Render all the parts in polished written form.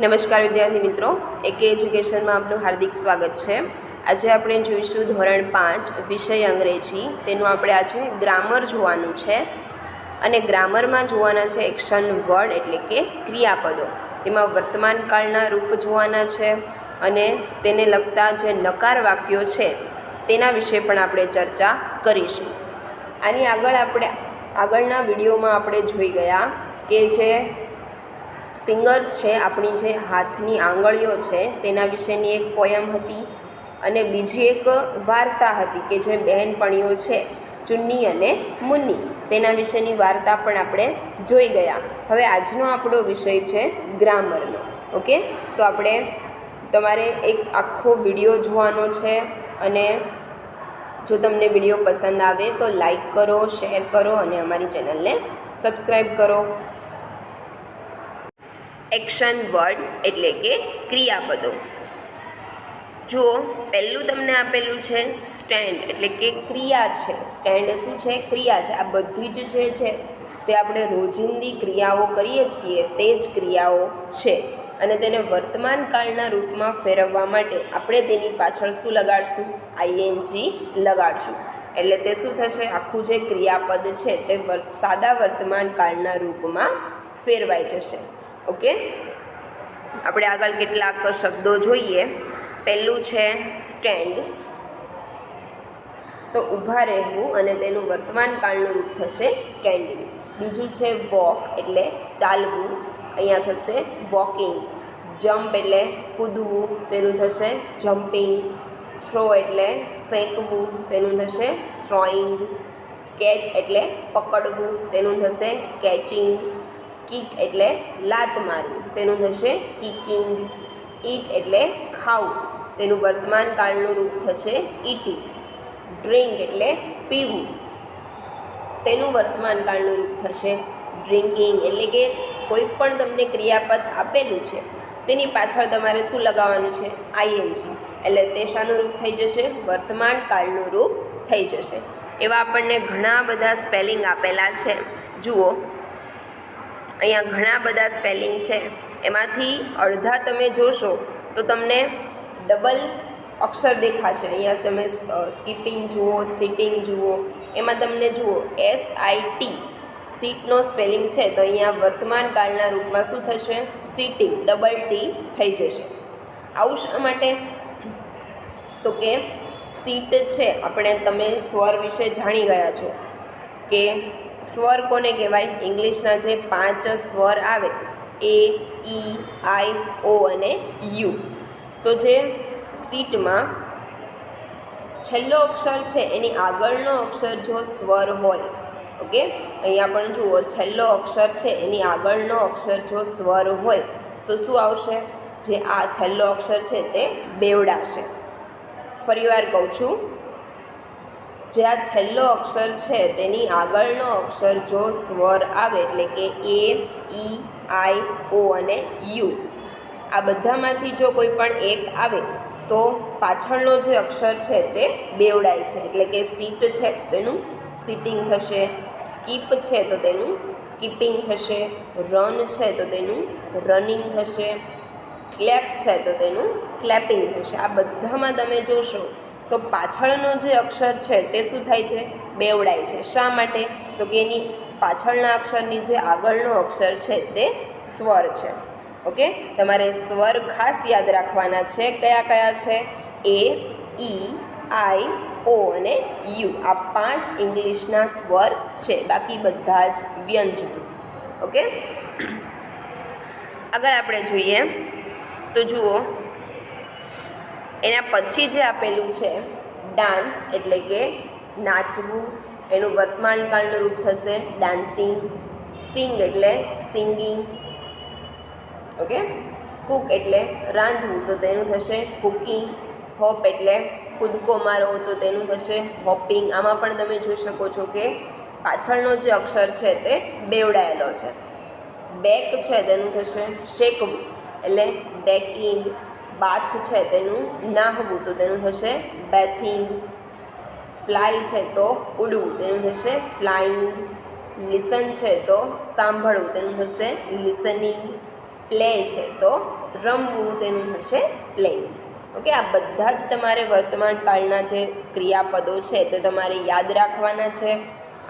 નમસ્કાર વિદ્યાર્થી મિત્રો, એકે એજ્યુકેશનમાં આપનું હાર્દિક સ્વાગત છે। આજે આપણે જોઈશું ધોરણ 5 વિષય અંગ્રેજી। તેનું આપણે આજે ગ્રામર જોવાનું છે અને ગ્રામરમાં જોવાના છે એક્શન વર્ડ એટલે કે ક્રિયાપદો। તેમાં વર્તમાન કાળના રૂપ જોવાના છે અને તેને લગતા જે નકાર વાક્યો છે તેના વિશે પણ આપણે ચર્ચા કરીશું। આની આગળના વિડીયોમાં આપણે જોઈ ગયા કે જે ફિંગર્સ છે, આપણી જે હાથની આંગળીઓ છે તેના વિશેની એક પોયમ હતી અને બીજી એક વાર્તા હતી કે જે બહેનપણીઓ છે ચુન્ની અને મુન્ની, તેના વિશેની વાર્તા પણ આપણે જોઈ ગયા। હવે આજનો આપણો વિષય છે ગ્રામરનો। ઓકે, તો આપણે તમારે એક આખો વિડીયો જોવાનો છે અને જો તમને વિડીયો પસંદ આવે તો લાઈક કરો, શેર કરો અને અમારી ચેનલને સબસ્ક્રાઈબ કરો। એક્શન વર્ડ એટલે કે ક્રિયાપદો। જુઓ, પહેલું તમને આપેલું છે સ્ટેન્ડ એટલે કે ક્રિયા છે। સ્ટેન્ડ શું છે? ક્રિયા છે। આ બધી જ જે છે તે આપણે રોજિંદી ક્રિયાઓ કરીએ છીએ તે જ ક્રિયાઓ છે અને તેને વર્તમાન કાળના રૂપમાં ફેરવવા માટે આપણે તેની પાછળ શું લગાડશું? આઈએનજી લગાડશું। એટલે તે શું થશે? આખું જે ક્રિયાપદ છે તે સાદા વર્તમાન કાળના રૂપમાં ફેરવાઈ જશે। ઓકે, આપણે આગળ કેટલાક શબ્દો જોઈએ। પહેલું છે સ્ટેન્ડ, તો ઊભા રહેવું અને તેનું વર્તમાન કાળનું રૂપ થશે સ્ટેન્ડિંગ। બીજું છે વોક એટલે ચાલવું, અહીંયા થશે વોકિંગ। જમ્પ એટલે કૂદવું, તેનું થશે જમ્પિંગ। થ્રો એટલે ફેંકવું, તેનું થશે થ્રોઈંગ। કેચ એટલે પકડવું, તેનું થશે કેચિંગ। કિક એટલે લાત મારવું, તેનું થશે કિકિંગ। ઈટ એટલે ખાવું, તેનું વર્તમાન કાળનું રૂપ થશે ઇટિંગ। ડ્રિંક એટલે પીવું, તેનું વર્તમાન કાળનું રૂપ થશે ડ્રિંકિંગ। એટલે કે કોઈ પણ તમને ક્રિયાપદ આપેલું છે તેની પાછળ તમારે શું લગાવવાનું છે? આઈએનજી। એટલે તે શાનું રૂપ થઈ જશે? વર્તમાન કાળનું રૂપ થઈ જશે। એવા આપણને ઘણા બધા સ્પેલિંગ આપેલા છે। જુઓ, અહીંયા ઘણા બધા સ્પેલિંગ છે, એમાંથી અડધા તમે જોશો તો તમને ડબલ અક્ષર દેખાશે। અહીંયા તમે સ્કીપિંગ જુઓ, સિટિંગ જુઓ, એમાં તમને જુઓ SIT સીટનો સ્પેલિંગ છે તો અહીંયા વર્તમાન કાળના રૂપમાં શું થશે? સિટિંગ, ડબલ ટી થઈ જશે। આવું શા માટે? તો કે સીટ છે, તમે સ્વર વિશે જાણી ગયા છો કે સ્વર કોને કહેવાય? ઇંગ્લિશના જે 5 સ્વર આવે A, E, I, O અને U, તો જે સીટમાં છેલ્લો અક્ષર છે એની આગળનો અક્ષર જો સ્વર હોય, ઓકે, અહીંયા પણ જુઓ છેલ્લો અક્ષર છે એની આગળનો અક્ષર જો સ્વર હોય તો શું આવશે? જે આ છેલ્લો અક્ષર છે તે બેવડાશે। ફરીવાર કહું છું, જે આ છેલ્લો અક્ષર છે તેની આગળનો અક્ષર જો સ્વર આવે એટલે કે A, E, I, O અને U, આ બધામાંથી જો કોઈ પણ એક આવે તો પાછળનો જે અક્ષર છે તે બેવડાય છે। એટલે કે સીટ છે તેનું સિટિંગ થશે, સ્કીપ છે તો તેનું સ્કીપિંગ થશે, રન છે તો તેનું રનિંગ થશે, ક્લેપ છે તો તેનું ક્લેપિંગ થશે। આ બધામાં તમે જોશો તો પાછળનો જે અક્ષર છે તે શું થાય છે? બેવડાય છે। શા માટે? તો કે એની પાછળના અક્ષરની જે આગળનો અક્ષર છે તે સ્વર છે। ઓકે, તમારે સ્વર ખાસ યાદ રાખવાના છે। કયા કયા છે? A, E, I, O અને U, આ 5 ઇંગ્લિશના સ્વર છે, બાકી બધા જ વ્યંજન। ઓકે, આગળ આપણે જોઈએ તો જુઓ, એના પછી જે આપેલું છે ડાન્સ એટલે કે નાચવું, એનું વર્તમાન કાળનું રૂપ થશે ડાન્સિંગ। સિંગ એટલે સિંગિંગ, ઓકે। કૂક એટલે રાંધવું તો તેનું થશે કુકિંગ। હોપ એટલે કૂદકો મારવો તો તેનું થશે હોપિંગ। આમાં પણ તમે જોઈ શકો છો કે પાછળનો જે અક્ષર છે તે બેવડાયેલો છે। બેક છે તેનું થશે શેકવું એટલે બેકિંગ। બાથ છે તેનું નાહવું તો તેનું થશે બેથિંગ। ફ્લાય છે તો ઉડવું, તેનું થશે ફ્લાઇંગ। લિસન છે તો સાંભળવું, તેનું થશે લિસનિંગ। પ્લે છે તો રમવું તેનું થશે પ્લેઇંગ. ઓકે, આ બધા જ તમારે વર્તમાન કાળના જે ક્રિયાપદો છે તે તમારે યાદ રાખવાના છે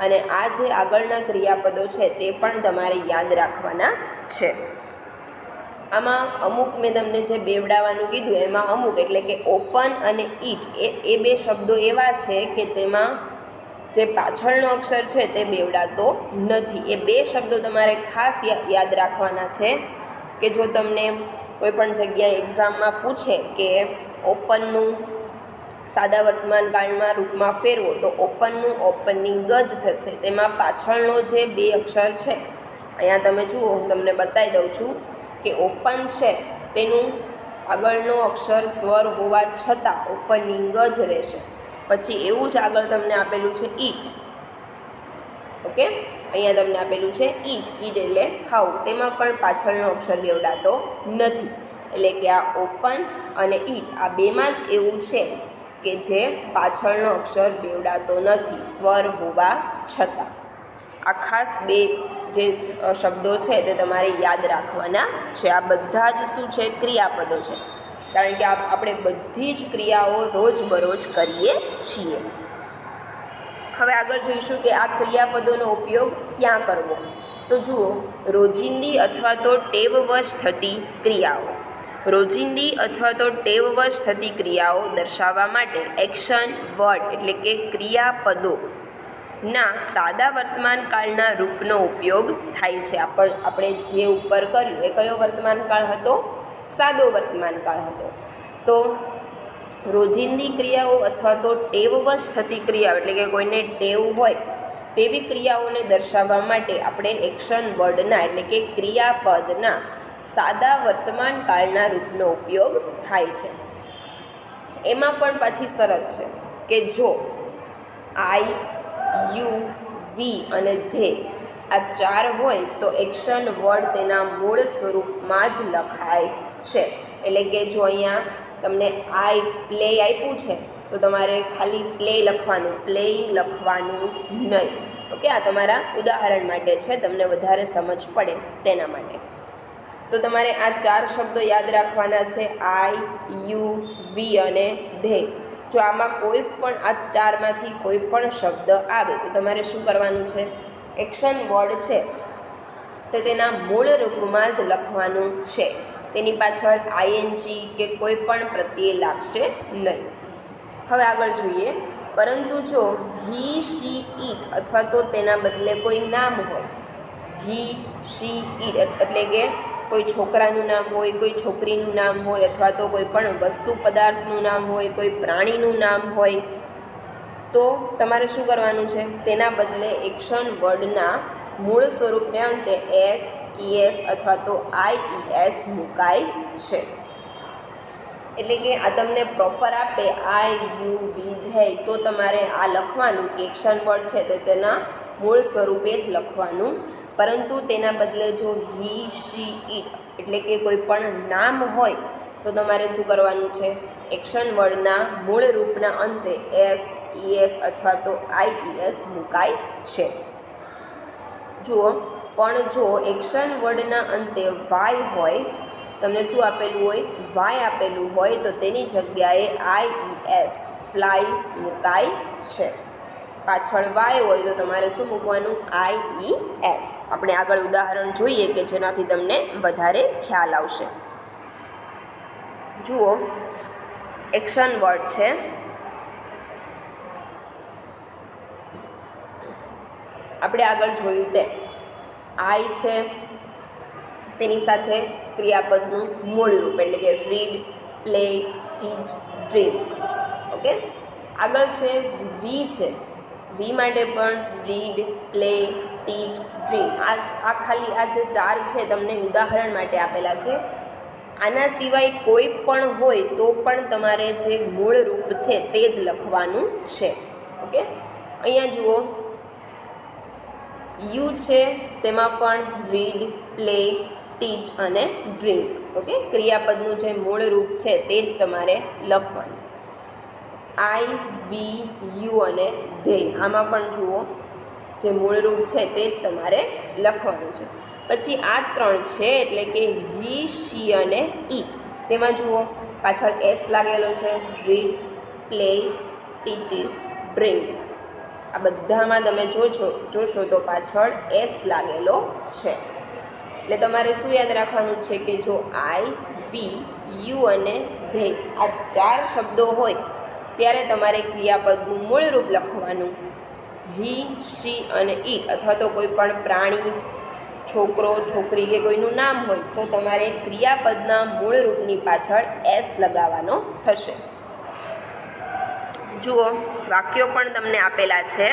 અને આ જે આગળના ક્રિયાપદો છે તે પણ તમારે યાદ રાખવાના છે. આમાં અમુક મેં તમને જે બેવડાવવાનું કીધું એમાં અમુક એટલે કે ઓપન અને ઈટ એ બે શબ્દો એવા છે કે તેમાં જે પાછળનો અક્ષર છે તે બેવડાતો નથી. એ બે શબ્દો તમારે ખાસ યાદ રાખવાના છે કે જો તમને કોઈ પણ જગ્યાએ એક્ઝામમાં પૂછે કે ઓપનનું સાદા વર્તમાન કાળમાં રૂપમાં ફેરવો તો ઓપનનું ઓપનિંગ જ થશે. તેમાં પાછળનો જે બે અક્ષર છે અહીંયા તમે જુઓ, હું તમને બતાવી દઉં છું કે ઓપન છે તેનું આગળનો અક્ષર સ્વર હોવા છતાં ઓપનિંગ જ રહેશે. પછી એવું જ આગળ તમને આપેલું છે ઈટ. ઓકે, અહીંયા તમને આપેલું છે ઈટ. ઈટ એટલે ખાવું, તેમાં પણ પાછળનો અક્ષર બેવડાતો નથી. એટલે કે આ ઓપન અને ઈટ આ બેમાં જ એવું છે કે જે પાછળનો અક્ષર બેવડાતો નથી સ્વર હોવા છતાં. આ ખાસ બે જે શબ્દો છે તે તમારે યાદ રાખવાના છે. આ બધા જ શું છે? ક્રિયાપદો છે, કારણ કે આપણે બધી જ ક્રિયાઓ રોજબરોજ કરીએ છીએ. હવે આગળ જોઈશું કે આ ક્રિયાપદોનો ઉપયોગ ક્યાં કરવો. તો જુઓ, રોજિંદી અથવા તો ટેવવશ થતી ક્રિયાઓ. રોજિંદી અથવા તો ટેવવશ થતી ક્રિયાઓ દર્શાવવા માટે એક્શન વર્ડ એટલે કે ક્રિયાપદો ના સાદા વર્તમાન કાળના રૂપનો ઉપયોગ થાય છે. આપણે જે ઉપર કર્યું એ કયો વર્તમાન કાળ હતો? સાદો વર્તમાન કાળ હતો. તો રોજિંદી ક્રિયાઓ અથવા તો ટેવવશ થતી ક્રિયાઓ એટલે કે કોઈને ટેવ હોય તેવી ક્રિયાઓને દર્શાવવા માટે આપણે એક્શન વર્ડના એટલે કે ક્રિયાપદના સાદા વર્તમાન કાળના રૂપનો ઉપયોગ થાય છે. એમાં પણ પાછી શરત છે કે જો આઈ, યુ, વી અને ધે આ ચાર હોય તો એક્શન વર્ડ તેના મૂળ સ્વરૂપમાં જ લખાય છે. એટલે કે જો અહીંયા તમને આઈ પ્લે આપ્યું છે તો તમારે ખાલી પ્લે લખવાનું, પ્લેઇંગ લખવાનું નહીં. ઓકે, આ તમારા ઉદાહરણ માટે છે, તમને વધારે સમજ પડે તેના માટે. તો તમારે આ ચાર શબ્દો યાદ રાખવાના છે, આઈ, યુ, વી અને ધે. જો આમાં કોઈ પણ આ ચારમાંથી કોઈ પણ શબ્દ આવે તો તમારે શું કરવાનું છે? એક્શન વર્ડ છે તો તેના મૂળ રૂપમાં જ લખવાનું છે. તેની પાછળ આઈએનજી કે કોઈ પણ પ્રત્યય લાગશે નહીં. હવે આગળ જોઈએ. પરંતુ જો હી, શી, ઈટ અથવા તો તેના બદલે કોઈ નામ હોય, હી, શી, ઈટ એટલે કે કોઈ છોકરાનું નામ હોય, કોઈ છોકરીનું નામ હોય અથવા તો કોઈ પણ વસ્તુ પદાર્થનું નામ હોય, કોઈ પ્રાણીનું નામ હોય, તો તમારે શું કરવાનું છે? તેના બદલે એક્શન વર્ડના મૂળ સ્વરૂપને અંતે એસ, ઈએસ અથવા તો આઈઈએસ મુકાય છે. એટલે કે આ તમને પ્રોપર આપે આઈ, યુ, વી, ધે તો તમારે આ લખવાનું કે એક્શન વર્ડ છે તે તેના મૂળ સ્વરૂપે જ લખવાનું. પરંતુ તેના બદલે જો હી, શી, ઈટ એટલે કે કોઈ પણ નામ હોય તો તમારે શું કરવાનું છે? એક્શન વર્ડના મૂળ રૂપના અંતે એસ, ઈએસ અથવા તો આઈઈએસ મુકાય છે. જુઓ, પણ જો એક્શન વર્ડના અંતે વાય હોય, તમને શું આપેલું હોય? વાય આપેલું હોય તો તેની જગ્યાએ આઈઈએસ ફ્લાઇસ મુકાય છે. પાછળ વાય હોય તો તમારે શું મૂકવાનું? આઈઈએસ. આપણે આગળ ઉદાહરણ જોઈએ કે જેનાથી તમને વધારે ખ્યાલ આવશે. જુઓ, એક્શન વર્ડ છે. આપણે આગળ જોયું તે આઈ છે, તેની સાથે ક્રિયાપદનું મૂળ રૂપ એટલે કે રીડ, પ્લે, ટીચ, ડ્રીમ. ઓકે, આગળ છે વી છે. વી માટે પણ રીડ, પ્લે, ટીચ, ડ્રીમ. આ ખાલી આ જે ચાર છે તમને ઉદાહરણ માટે આપેલા છે. આના સિવાય કોઈ પણ હોય તો પણ તમારે જે મૂળ રૂપ છે તે જ લખવાનું છે. ઓકે, અહીંયા જુઓ, યુ છે, તેમાં પણ રીડ, પ્લે, ટીચ અને ડ્રિંક. ઓકે, ક્રિયાપદનું જે મૂળ રૂપ છે તે જ તમારે લખવાનું. આઈ, વી, યુ અને ધે આમાં પણ જુઓ જે મૂળ રૂપ છે તે જ તમારે લખવાનું છે. પછી આ 3 છે એટલે કે હી, શી અને ઈટ. તેમાં જુઓ પાછળ એસ લાગેલો છે. Reads, place, teaches, drinks. આ બધામાં તમે જોશો તો પાછળ એસ લાગેલો છે. એટલે તમારે શું યાદ રાખવાનું છે કે જો આઈ, વી, યુ અને ધે આ 4 શબ્દો હોય ત્યારે તમારે ક્રિયાપદનું મૂળ રૂપ લખવાનું. હી, શી અને ઈટ અથવા તો કોઈ પણ પ્રાણી, છોકરો, છોકરી કે કોઈનું નામ હોય તો તમારે ક્રિયાપદના મૂળ રૂપની પાછળ એસ લગાવવાનો થશે. જુઓ વાક્યો પણ તમને આપેલા છે.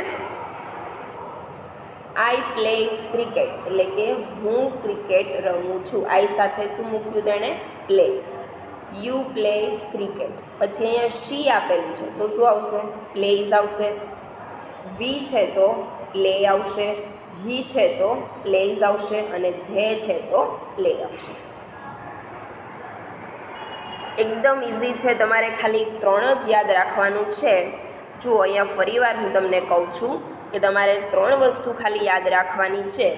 આઈ પ્લે ક્રિકેટ એટલે કે હું ક્રિકેટ રમું છું. આઈ સાથે શું મૂક્યું તેણે? પ્લે. You play cricket. પછી અહીંયા શી આપેલું છે તો શું આવશે? પ્લેઝ આવશે. વી છે તો પ્લે આવશે. હી છે તો પ્લેઝ આવશે અને ધે છે તો પ્લે આવશે. એકદમ ઇઝી છે. તમારે ખાલી 3 જ યાદ રાખવાનું છે. જુઓ અહીંયા ફરીવાર હું તમને કહું છું કે તમારે 3 વસ્તુ ખાલી યાદ રાખવાની છે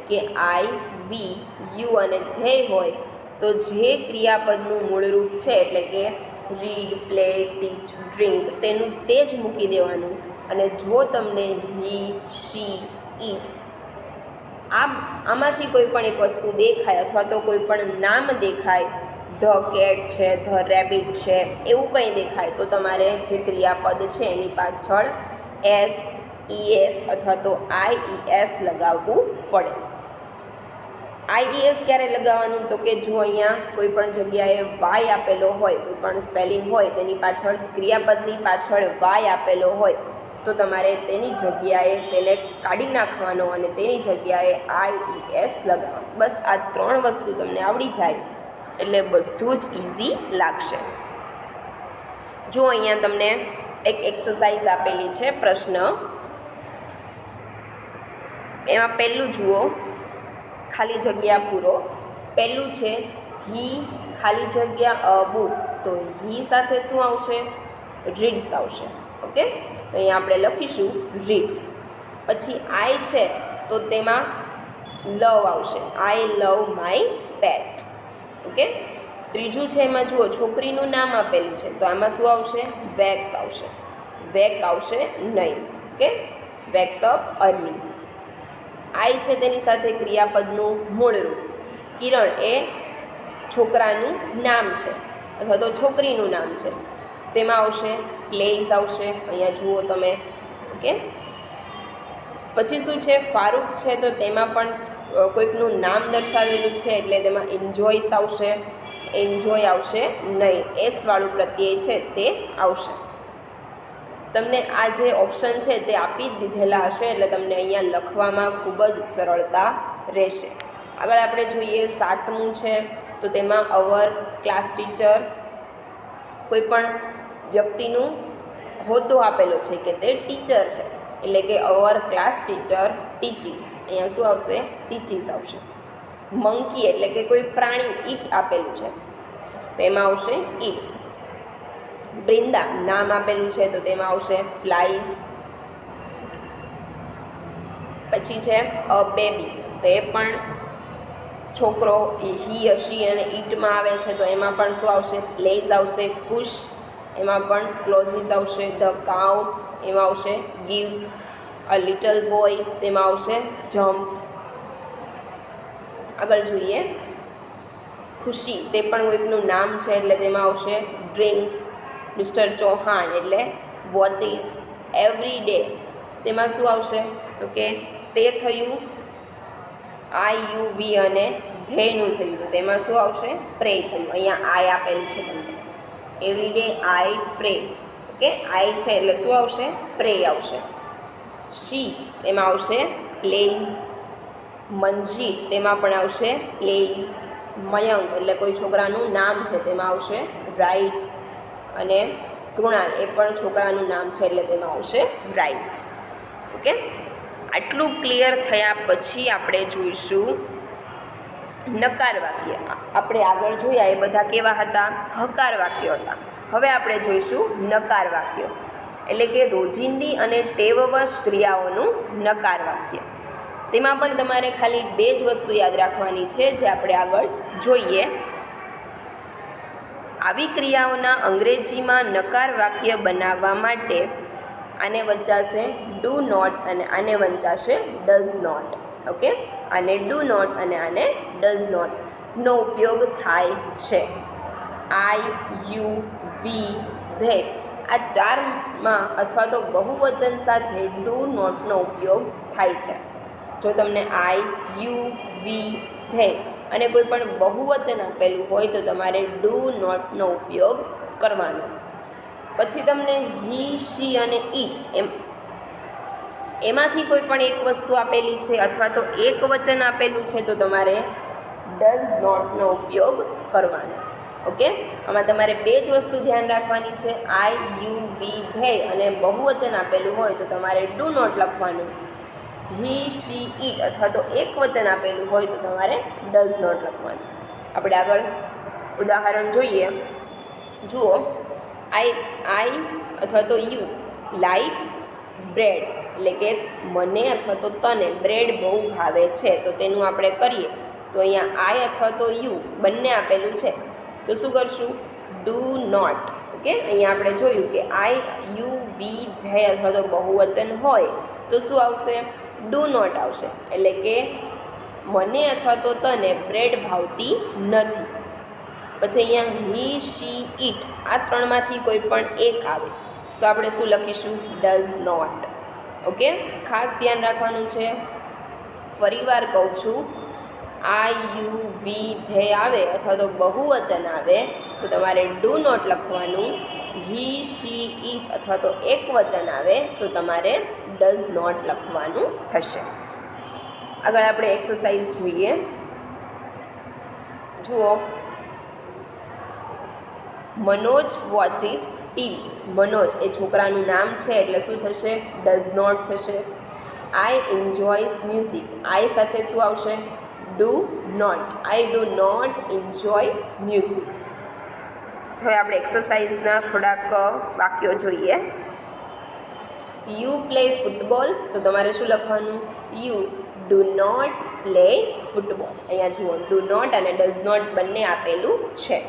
કે આઈ, વી, યુ અને ધે હોય તો જે ક્રિયાપદનું મૂળરૂપ છે એટલે કે રીડ, પ્લે, ટીચ, ડ્રિંક તેનું તે જ મૂકી દેવાનું. અને જો તમને હી, શી, ઈટ આમાંથી કોઈ પણ એક વસ્તુ દેખાય અથવા તો કોઈ પણ નામ દેખાય, ધ કેટ છે, ધ રેબિટ છે, એવું કંઈ દેખાય તો તમારે જે ક્રિયાપદ છે એની પાછળ એસ, ઈએસ અથવા તો આઈઈએસ લગાવવું પડે. આઈઈએસ ક્યારે લગાવવાનું? તો કે જો અહીંયા કોઈ પણ જગ્યાએ વાય આપેલો હોય, કોઈ પણ સ્પેલિંગ હોય તેની પાછળ ક્રિયાપદની પાછળ વાય આપેલો હોય તો તમારે તેની જગ્યાએ તેને કાઢી નાખવાનો અને તેની જગ્યાએ આઈઈએસ લગાવવાનો. બસ આ 3 વસ્તુ તમને આવડી જાય એટલે બધું જ ઇઝી લાગશે. જો અહીંયા તમને એક એક્સરસાઇઝ આપેલી છે, પ્રશ્ન. એમાં પહેલું જુઓ, ખાલી જગ્યા પૂરો. પહેલું છે હી ખાલી જગ્યા અ બુક, તો હી સાથે શું આવશે? રીડ્સ આવશે. ઓકે, તો અહીંયા આપણે લખીશું રીડ્સ. પછી આઈ છે તો તેમાં લવ આવશે. આઈ લવ માય પેટ. ઓકે, ત્રીજું છે એમાં જુઓ છોકરીનું નામ આપેલું છે તો આમાં શું આવશે? વેક્સ આવશે. વેક આવશે નહીં. Okay, wakes up early. I છે તેની સાથે ક્રિયાપદનું મૂળ રૂપ. કિરણ એ છોકરાનું નામ છે અથવા તો છોકરીનું નામ છે, તેમાં આવશે પ્લેસ આવશે. અહીંયા જુઓ તમે. ઓકે, પછી શું છે? ફારૂક છે તો તેમાં પણ કોઈકનું નામ દર્શાવેલું છે એટલે તેમાં એન્જોયસ આવશે. એન્જોય આવશે નહીં. એસવાળું પ્રત્યય છે તે આવશે. તમને આ જે ઓપ્શન છે તે આપી જ દીધેલા હશે એટલે તમને અહીંયા લખવામાં ખૂબ જ સરળતા રહેશે. આગળ આપણે જોઈએ 7મું છે તો તેમાં અવર ક્લાસ ટીચર, કોઈ પણ વ્યક્તિનું હોદ્દો આપેલો છે કે તે ટીચર છે એટલે કે અવર ક્લાસ ટીચર ટીચીસ. અહીંયા શું આવશે? ટીચીસ આવશે. મંકી એટલે કે કોઈ પ્રાણી, ઈટ આપેલું છે તો એમાં આવશે ઈટ્સ. બ્રિંદા નામ આપેલું છે તો તેમાં આવશે ફ્લાઇઝ. પછી છે અ બેબી, તો એ પણ છોકરો, હી, શી અને ઈટમાં આવે છે તો એમાં પણ શું આવશે? પ્લેઝ આવશે. પુશ એમાં પણ ક્લોઝિસ આવશે. ધ કાઉ એમાં આવશે ગિવ્સ. અ લિટલ બોય તેમાં આવશે જમ્પ્સ. આગળ જોઈએ ખુશી, તે પણ કોઈકનું નામ છે એટલે તેમાં આવશે ડ્રિંક્સ. મિસ્ટર ચૌહાણ એટલે વોચિસ. એવરી ડે તેમાં શું આવશે? તો કે તે થયું. આઈ, યુ, વી અને ધેનું થયું તો તેમાં શું આવશે? પ્રે થયું. અહીંયા આઈ આપેલું છે તમને. Every day I pray. Okay, I છે એટલે શું આવશે? પ્રે આવશે. શી તેમાં આવશે પ્લેઝ. મંજીત તેમાં પણ આવશે પ્લેઝ. મયંક એટલે કોઈ છોકરાનું નામ છે તેમાં આવશે રાઇટ્સ. અને કૃણાલ એ પણ છોકરાનું નામ છે એટલે તેમાં આવશે રાઇટ્સ. ઓકે, આટલું ક્લિયર થયા પછી આપણે જોઈશું નકાર વાક્ય. આપણે આગળ જોયા એ બધા કેવા હતા? હકાર વાક્યો હતા. હવે આપણે જોઈશું નકાર વાક્યો એટલે કે રોજિંદી અને ટેવવશ ક્રિયાઓનું નકાર વાક્ય. તેમાં પણ તમારે ખાલી 2 જ વસ્તુ યાદ રાખવાની છે, જે આપણે આગળ જોઈએ. આવી ક્રિયાઓના અંગ્રેજીમાં નકાર વાક્ય બનાવવા માટે આને વંચાશે ડુ નોટ અને આને વંચાશે ડઝ નોટ. ઓકે, આને ડુ નોટ અને આને ડઝ નોટ નો ઉપયોગ થાય છે. આઈ, યુ, વી, ધે આ 4માં અથવા તો બહુવચન સાથે ડુ નોટનો ઉપયોગ થાય છે. જો તમને આઈ, યુ, વી, ધે અને કોઈ પણ બહુવચન આપેલું હોય તો તમારે ડુ નોટનો ઉપયોગ કરવાનો. પછી તમને હી, શી અને ઇટ એમાંથી કોઈ પણ એક વસ્તુ આપેલી છે અથવા તો એક વચન આપેલું છે તો તમારે ડઝ નોટનો ઉપયોગ કરવાનો. ઓકે, આમાં તમારે 2 જ વસ્તુ ધ્યાન રાખવાની છે. આઈ, યુ, વી, ધે અને બહુવચન આપેલું હોય તો તમારે ડુ નોટ લખવાનું. હી, શી, ઇટ અથવા તો એક વચન આપેલું હોય તો તમારે ડઝ નોટ લખવાનું. આપણે આગળ ઉદાહરણ જોઈએ. જુઓ, આઈ અથવા તો યુ લાઈક બ્રેડ, એટલે કે મને અથવા તો તને બ્રેડ બહુ ભાવે છે. તો તેનું આપણે કરીએ તો અહીંયા આઈ અથવા તો યુ બંને આપેલું છે તો શું કરશું? Do not. ઓકે, અહીંયા આપણે જોયું કે આઈ, યુ, વી, ધે અથવા તો બહુવચન હોય તો શું આવશે? ડુ નોટ આવશે. એટલે કે મને અથવા તો તને બ્રેડ ભાવતી નથી. પછી અહીંયા હી, શી, ઇટ આ 3માંથી કોઈ પણ એક આવે તો આપણે શું લખીશું? Does not. ઓકે, ખાસ ધ્યાન રાખવાનું છે. ફરીવાર કહું છું, આઈ, યુ, વી, ધે આવે અથવા તો બહુવચન આવે તો તમારે ડુ નોટ લખવાનું. હી, શી, ઇટ અથવા તો એક વચન આવે તો તમારે ડઝ નોટ લખવાનું થશે. આગળ આપણે એક્સરસાઇઝ જોઈએ. જુઓ, મનોજ વોચિસ ટીવી. મનોજ એ છોકરાનું નામ છે એટલે શું થશે? ડઝ નોટ થશે. આઈ એન્જોયસ મ્યુઝિક. આઈ સાથે શું આવશે? Do not. I do not enjoy music. હવે આપણે એક્સરસાઇઝના થોડાક વાક્યો જોઈએ. યુ પ્લે ફૂટબોલ તો તમારે શું લખવાનું? You do not play football. અહીંયા જુઓ, ડુ નોટ અને ડઝ નોટ બંને આપેલું છે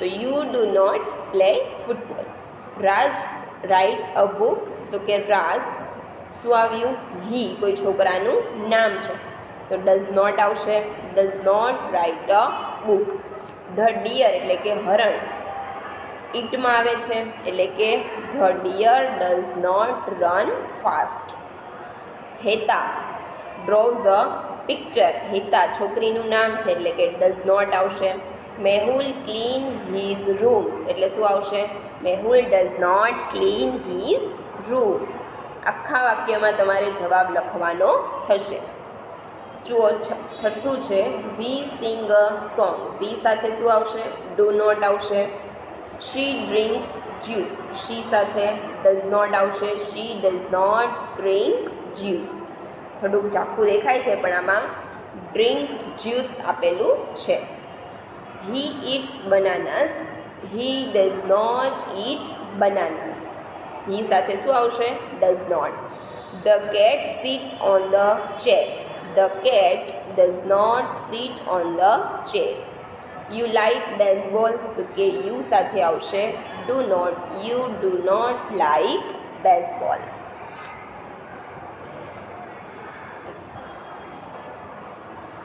તો you do not play football. Raj writes a book તો કે રાજ શું આવ્યું? હી કોઈ છોકરાનું નામ છે તો ડઝ નોટ આવશે. Does not write a book. The deer એટલે કે હરણ ઇટમાં આવે છે એટલે કે the deer does not run fast. Heta draws a picture. Heta છોકરીનું નામ છે એટલે કે ડઝ નોટ આવશે. મેહુલ ક્લીન હીઝ રૂમ એટલે શું આવશે? Mehul does not clean his room. આખા વાક્યમાં તમારે જવાબ લખવાનો થશે. જુઓ, છઠ્ઠું છે વી સિંગ અ સોંગ. વી સાથે શું આવશે? ડુ નોટ આવશે. શી ડ્રિંક્સ જ્યુસ. શી સાથે ડઝ નોટ આવશે. She does not drink juice. થોડુંક ઝાખું દેખાય છે પણ આમાં ડ્રિંક જ્યુસ આપેલું છે. He eats bananas. He does not eat bananas. He સાથે શું આવશે? Does not. The cat sits on the chair. The cat does not sit on the chair. You like baseball તો કે યુ સાથે આવશે do not. You do not like baseball.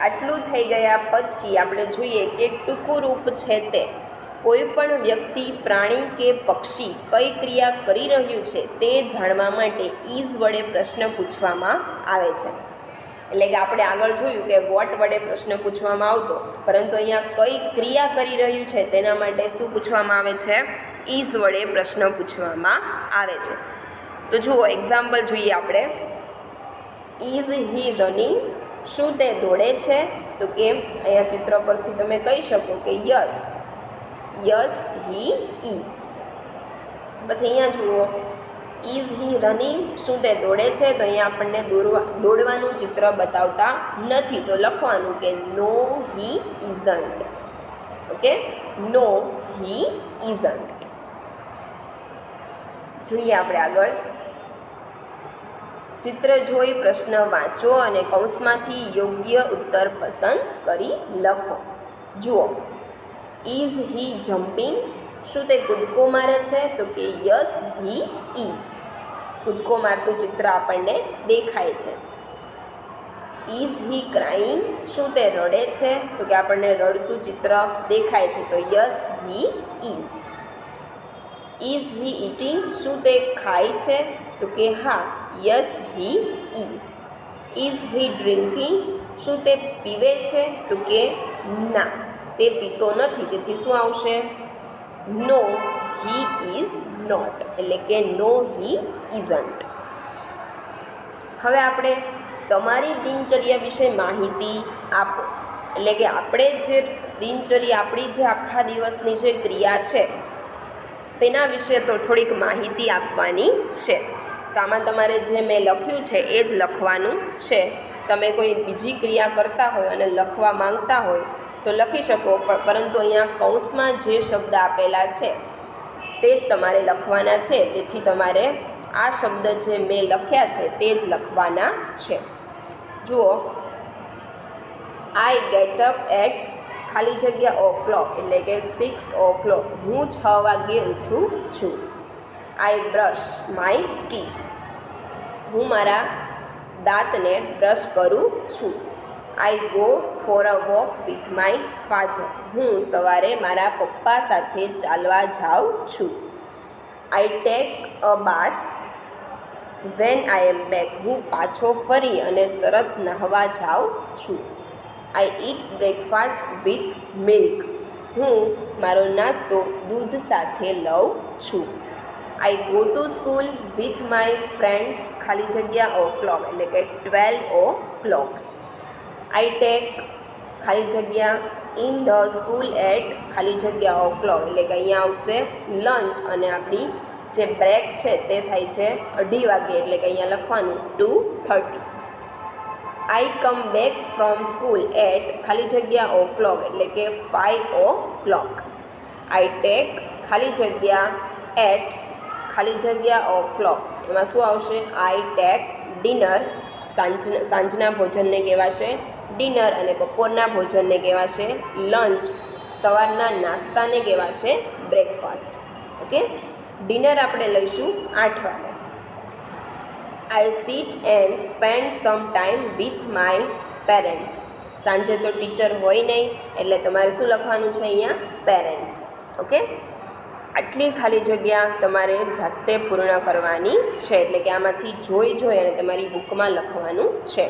આટલું થઈ ગયા પછી આપણે જોઈએ કે ટૂંકું રૂપ છે તે કોઈ પણ વ્યક્તિ, પ્રાણી કે પક્ષી કઈ ક્રિયા કરી રહ્યું છે તે જાણવા માટે ઇઝ વડે પ્રશ્ન પૂછવામાં આવે છે. એટલે કે આપણે આગળ જોયું કે વોટ વડે પ્રશ્ન પૂછવામાં આવતો, પરંતુ અહીંયા કઈ ક્રિયા કરી રહ્યું છે તેના માટે શું પૂછવામાં આવે છે? ઇઝ વડે પ્રશ્ન પૂછવામાં આવે છે. તો જુઓ, એક્ઝામ્પલ જોઈએ આપણે. Is he running? શું તે દોડે છે? તો કે અહીંયા ચિત્ર પરથી તમે કહી શકો કે યસ, યસ હી ઇઝ. પછી અહીંયા જુઓ, ઇઝ હી રનિંગ? શું તે દોડે છે? તો અહીંયા આપણને દોડવાનું ચિત્ર બતાવતા નથી તો લખવાનું કે no he isn't. Okay, no he isn't. જોઈએ આપણે આગળ. ચિત્ર જોઈ પ્રશ્ન વાંચો અને કૌંસમાંથી યોગ્ય ઉત્તર પસંદ કરી લખો. જુઓ, ઇઝ હી જમ્પિંગ? શું તે કૂદકો મારે છે? તો કે યસ હી ઇઝ. કૂદકો મારતું ચિત્ર આપણને દેખાય છે. Is he crying? શું તે રડે છે? તો કે આપણને રડતું ચિત્ર દેખાય છે, તો yes he is. Is he eating? શું તે ખાય છે? તો કે હા, yes he is. Is he drinking? શું તે પીવે છે? તો કે ના, તે પીતો નથી. તેથી શું આવશે? નો હી ઇઝ નોટ, એટલે કે નો હી ઇઝન્ટ. હવે આપણે તમારી દિનચર્યા વિશે માહિતી આપો. એટલે કે આપણે જે દિનચર્યા, આપણી જે આખા દિવસની જે ક્રિયા છે તેના વિશે તો થોડીક માહિતી આપવાની છે. તો આમાં તમારે જે મેં લખ્યું છે એ જ લખવાનું છે. તમે કોઈ બીજી ક્રિયા કરતા હોય અને લખવા માંગતા હોય તો લખી શકો, પરંતુ અહીંયા કૌંસમાં જે શબ્દ આપેલા છે તે જ તમારે લખવાના છે. તેથી તમારે આ શબ્દ જે મેં લખ્યા છે તે જ લખવાના છે. જુઓ, આઈ ગેટ અપ એટ ખાલી જગ્યા o'clock, એટલે કે 6 o'clock. હું 6 વાગ્યે ઉઠું છું. I brush my teeth. હું મારા દાંતને બ્રશ કરું છું. I go for a walk with my father. હું સવારે મારા પપ્પા સાથે ચાલવા જાઉં છું. I take a bath when I am back. હું પાછો ફરી અને તરત નહાવા જાઉં છું. I eat breakfast with milk. હું મારો નાસ્તો દૂધ સાથે લઉં છું. I go to school with my friends ખાલી જગ્યા o'clock, એટલે કે 12 o'clock. આઈ ટેક ખાલી જગ્યા ઇન ધ સ્કૂલ એટ ખાલી જગ્યા o'clock, એટલે કે અહીંયા આવશે લંચ અને આપણી જે બ્રેક છે તે થાય છે 2:30 વાગે, એટલે કે અહીંયા લખવાનું 2:30. I come back from school at ખાલી જગ્યા o'clock, એટલે કે 5 o'clock. આઈ ટેક ખાલી જગ્યા એટ ખાલી જગ્યા o'clock, એમાં શું આવશે? I take dinner. સાંજના ભોજનને કહેવાશે ડિનર અને બપોરના ભોજનને કહેવાશે લંચ. સવારના નાસ્તાને કહેવાશે બ્રેકફાસ્ટ. ઓકે, ડિનર આપણે લઈશું 8 વાગે. I sit and spend some time with my parents. સાંજે તો ટીચર હોય નહીં, એટલે તમારે શું લખવાનું છે અહીંયા? પેરેન્ટ્સ. ઓકે, આટલી ખાલી જગ્યા તમારે જાતે પૂર્ણ કરવાની છે, એટલે કે આમાંથી જોઈ અને તમારી બુકમાં લખવાનું છે.